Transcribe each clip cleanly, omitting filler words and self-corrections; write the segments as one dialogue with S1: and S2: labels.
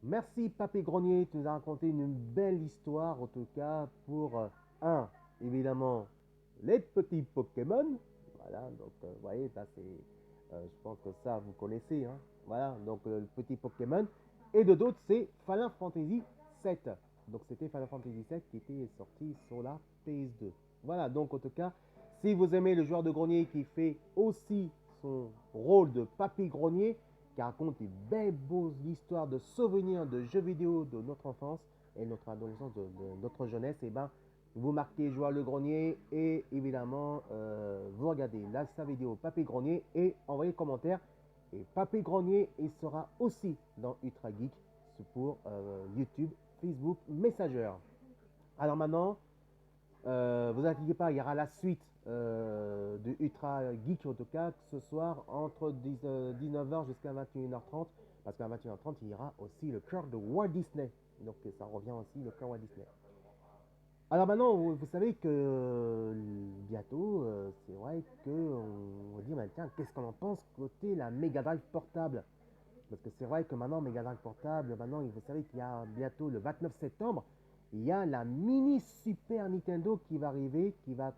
S1: Merci Papy Grenier, tu nous as raconté une belle histoire en tout cas pour évidemment les petits Pokémon. Voilà, donc vous voyez, ça c'est, je pense que ça vous connaissez, hein. Voilà, donc le petit Pokémon. Et de d'autres, c'est Final Fantasy 7. Donc c'était Final Fantasy 7 qui était sorti sur la PS2. Voilà, donc en tout cas, si vous aimez le joueur de grenier qui fait aussi son rôle de Papy Grenier, qui raconte une belle beau histoire de souvenirs de jeux vidéo de notre enfance et notre adolescence, de notre jeunesse, et ben vous marquez Joie le Grenier et évidemment vous regardez sa vidéo Papy Grenier et envoyez commentaire. Et Papy Grenier il sera aussi dans Ultra Geek pour YouTube, Facebook, Messenger. Alors maintenant, vous inquiétez pas, il y aura la suite de Ultra Geek en tout cas ce soir entre 19h jusqu'à 21h30 parce qu'à 21h30 il y aura aussi le cœur de Walt Disney. Donc ça revient aussi le cœur Walt Disney. Alors maintenant, vous savez que bientôt, c'est vrai qu'on va dire, tiens, qu'est-ce qu'on en pense côté la Mega Drive portable. Parce que c'est vrai que maintenant, Mega Drive portable, maintenant, vous savez qu'il y a bientôt le 29 septembre, il y a la mini Super Nintendo qui va arriver, qui va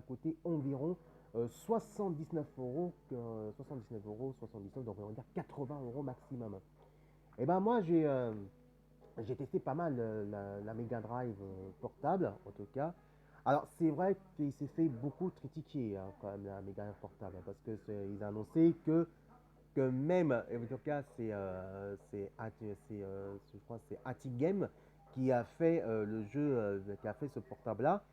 S1: coûter environ 79 euros, 79 euros, 79, donc on va dire 80 euros maximum. Et ben moi, j'ai testé pas mal la Mega Drive portable, en tout cas. Alors, c'est vrai qu'il s'est fait beaucoup critiquer, hein, quand même, la Mega Drive portable, parce que ils ont annoncé que même, en tout cas, je crois que c'est Attic Game qui a fait le jeu, qui a fait ce portable-là.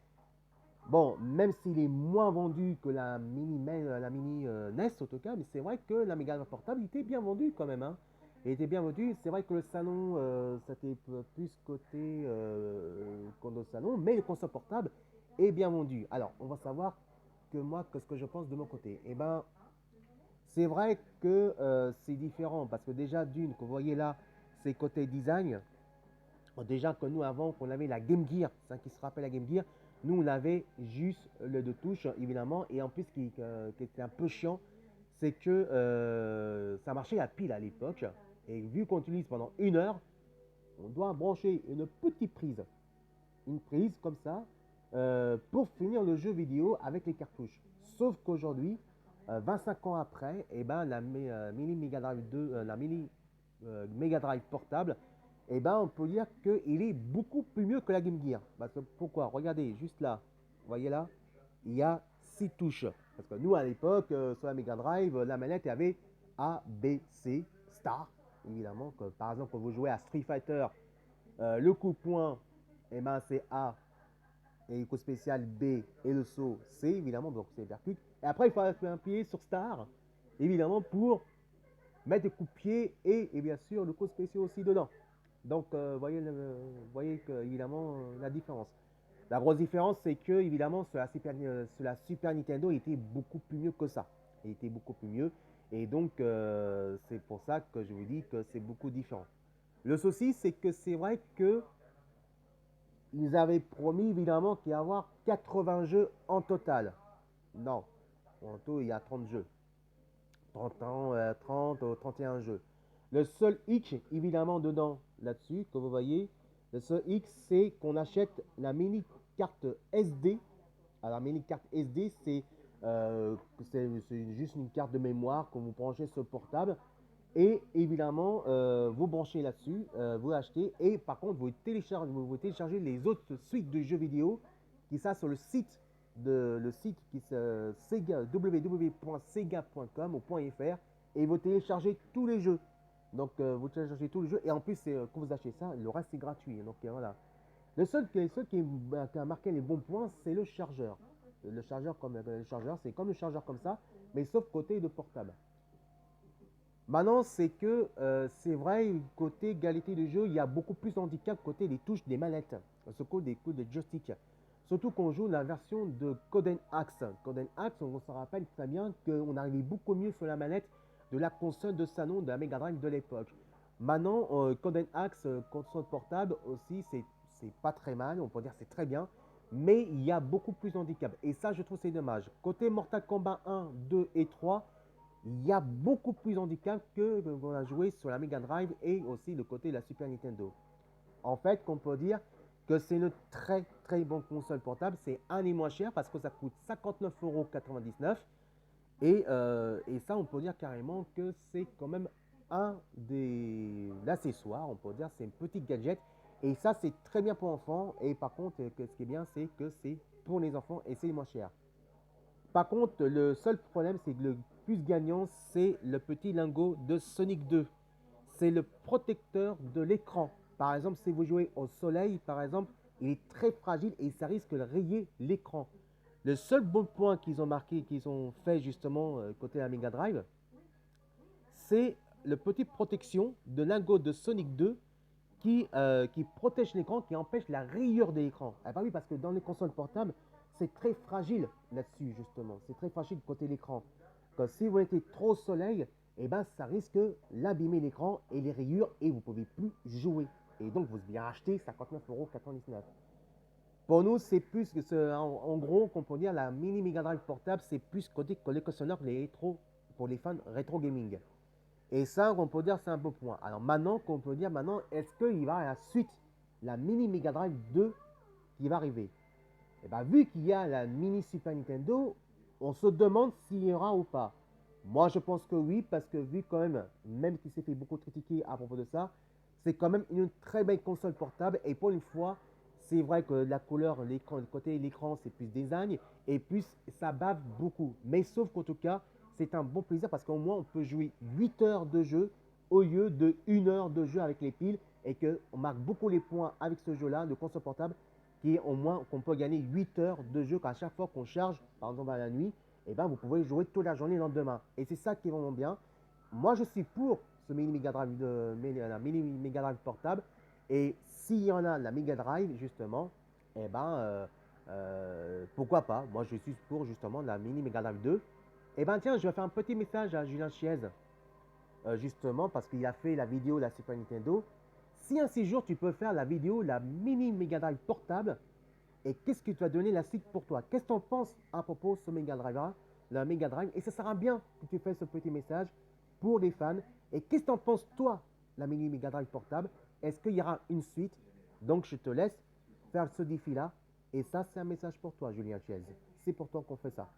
S1: Bon, même s'il est moins vendu que la mini NES, en tout cas, mais c'est vrai que la Mega Drive portable était bien vendue quand même, hein. Il était bien vendu. C'est vrai que le salon, c'était plus côté console salon, mais le console portable est bien vendu. Alors, on va savoir que moi, que ce que je pense de mon côté. Eh ben, c'est vrai que c'est différent parce que déjà d'une, que vous voyez là, c'est côté design. Déjà que nous avant, qu'on avait la Game Gear, ça qui se rappelle la Game Gear, nous on avait juste le deux touches évidemment et en plus qui était un peu chiant, c'est que ça marchait à pile à l'époque et vu qu'on utilise pendant une heure, on doit brancher une prise comme ça pour finir le jeu vidéo avec les cartouches. Sauf qu'aujourd'hui, 25 ans après, eh ben, mini Mega Drive 2, la mini Mega Drive portable, eh ben, on peut dire qu'il est beaucoup plus mieux que la Game Gear. Parce que pourquoi? Regardez, juste là, vous voyez là, il y a 6 touches. Parce que nous, à l'époque, sur la Mega Drive, la manette avait A, B, C, Star, évidemment. Que, par exemple, quand vous jouez à Street Fighter, le coup-point, eh ben, c'est A, et le coup spécial B, et le saut C, évidemment, donc c'est percute. Et après, il faut appuyer sur Star, évidemment, pour mettre des coups de pied et bien sûr le coup spécial aussi dedans. Donc, voyez que, évidemment la différence. La grosse différence, c'est que évidemment sur la Super Nintendo, il était beaucoup plus mieux que ça. Il était beaucoup plus mieux. Et donc, c'est pour ça que je vous dis que c'est beaucoup différent. Le souci, c'est que c'est vrai que ils avaient promis évidemment qu'il y a avoir 80 jeux en total. Non, en tout, il y a 30 jeux. 30 ou 31 jeux. Le seul hic, évidemment, dedans, là-dessus, que vous voyez, le seul hic, c'est qu'on achète la mini carte SD. Alors, la mini carte SD, c'est juste une carte de mémoire que vous branchez sur le portable. Et évidemment, vous branchez là-dessus, vous achetez. Et par contre, vous téléchargez les autres suites de jeux vidéo qui sont sur le site qui se www.sega.com ou .fr et vous téléchargez tous les jeux. Donc vous téléchargez tous les jeux et en plus quand vous achetez ça, le reste c'est gratuit. Donc voilà. Le seul qui a marqué les bons points, c'est le chargeur. C'est comme le chargeur comme ça, mais sauf côté de portable. Maintenant, c'est que c'est vrai, côté égalité de jeu, il y a beaucoup plus d'handicap côté des touches des manettes, ce côté des coups de joystick. Surtout qu'on joue la version de Coden Axe. Coden Axe, on se rappelle très bien qu'on arrivait beaucoup mieux sur la manette de la console de salon de la Mega Drive de l'époque. Maintenant, Coden Axe, console portable aussi, c'est pas très mal, on peut dire c'est très bien, mais il y a beaucoup plus d'handicap. Et ça, je trouve c'est dommage. Côté Mortal Kombat 1, 2 et 3, il y a beaucoup plus de handicap que qu'on a joué sur la Mega Drive et aussi le côté de la Super Nintendo. En fait, qu'on peut dire que c'est une très très bonne console portable. C'est un des moins chers parce que ça coûte 59,99 € et ça, on peut dire carrément que c'est quand même un des accessoires, on peut dire, c'est un petit gadget. Et ça, c'est très bien pour enfants. Et par contre, ce qui est bien, c'est que c'est pour les enfants et c'est moins cher. Par contre, le seul problème, c'est que le plus gagnant, c'est le petit lingot de Sonic 2. C'est le protecteur de l'écran. Par exemple, si vous jouez au soleil, par exemple, il est très fragile et ça risque de rayer l'écran. Le seul bon point qu'ils ont marqué, qu'ils ont fait justement côté la Mega Drive, c'est le petit protection de lingot de Sonic 2 qui protège l'écran, qui empêche la rayure de l'écran. Ah bah oui, parce que dans les consoles portables, c'est très fragile là-dessus, justement. C'est très fragile côté l'écran. Quand si vous êtes trop au soleil, eh ben, ça risque d'abîmer l'écran et les rayures et vous ne pouvez plus jouer. Et donc, vous bien acheter 59,99 €. Pour nous, c'est plus que en gros, qu'on peut dire, la mini Mega Drive portable, c'est plus côté collectionneur pour les fans rétro gaming. Et ça, on peut dire, c'est un beau point. Alors maintenant, qu'on peut dire, maintenant, est-ce qu'il va à la suite, la mini Mega Drive 2 qui va arriver? Et bien, vu qu'il y a la mini Super Nintendo, on se demande s'il y aura ou pas. Moi, je pense que oui, parce que vu quand même qu'il s'est fait beaucoup critiquer à propos de ça, c'est quand même une très belle console portable. Et pour une fois, c'est vrai que la couleur, l'écran, le côté de l'écran, c'est plus design. Et plus, ça bave beaucoup. Mais sauf qu'en tout cas, c'est un bon plaisir parce qu'au moins, on peut jouer 8 heures de jeu au lieu de 1 heure de jeu avec les piles. Et qu'on marque beaucoup les points avec ce jeu-là, de console portable, qui est au moins qu'on peut gagner 8 heures de jeu qu'à chaque fois qu'on charge, par exemple à la nuit, et ben vous pouvez jouer toute la journée le lendemain. Et c'est ça qui est vraiment bien. Moi, je suis pour ce mini Mega Drive, la mini Mega Drive portable. Et s'il y en a la Mega Drive, justement, et ben pourquoi pas. Moi, je suis pour justement la mini Mega Drive 2. Et ben tiens, je vais faire un petit message à Julien Chiez, justement, parce qu'il a fait la vidéo de la Super Nintendo. Si un séjour tu peux faire la vidéo, la mini Mega Drive portable, et qu'est-ce que tu vas donner la suite pour toi? Qu'est-ce que tu en penses à propos de ce Mega Drive, la Mega Drive? Et ça sera bien que tu fasses ce petit message pour les fans. Et qu'est-ce que tu en penses, toi, la mini Mega Drive portable? Est-ce qu'il y aura une suite? Donc, je te laisse faire ce défi-là. Et ça, c'est un message pour toi, Julien Chiez. C'est pour toi qu'on fait ça.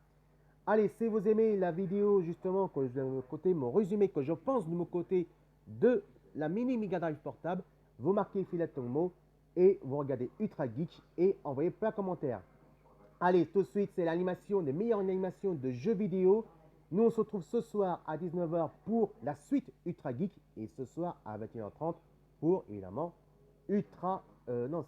S1: Allez, si vous aimez la vidéo, justement, que de mon côté, mon résumé, que je pense de mon côté de la mini Mega Drive portable, vous marquez Filet Tongmo et vous regardez Ultra Geek et envoyez plein de commentaires. Allez, tout de suite, c'est l'animation, des meilleures animations de jeux vidéo. Nous, on se retrouve ce soir à 19 h pour la suite Ultra Geek et ce soir à 21 h 30 pour, évidemment, non,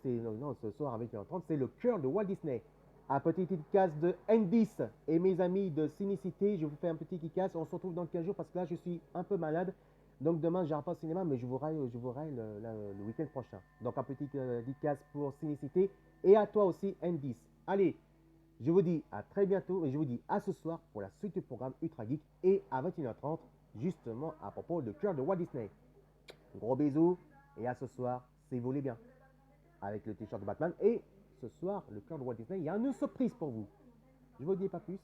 S1: ce soir à 21 h 30 c'est le cœur de Walt Disney. Un petit kick-ass de N10 et mes amis de Cinicité, je vous fais un petit kick-ass. On se retrouve dans 15 jours parce que là, je suis un peu malade. Donc demain, je n'irai pas au cinéma, mais je vous verrai le week-end prochain. Donc un petit kick-ass pour Cinicité et à toi aussi, N10. Allez, je vous dis à très bientôt et je vous dis à ce soir pour la suite du programme Ultra Geek et à 21 h 30 justement à propos de cœur de Walt Disney. Gros bisous et à ce soir, si vous voulez bien, avec le t-shirt de Batman. Et ce soir, le cœur de Walt Disney, il y a une surprise pour vous. Je ne vous dis pas plus,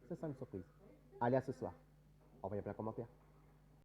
S1: ça sera une surprise. Allez, à ce soir. Envoyez plein de commentaires.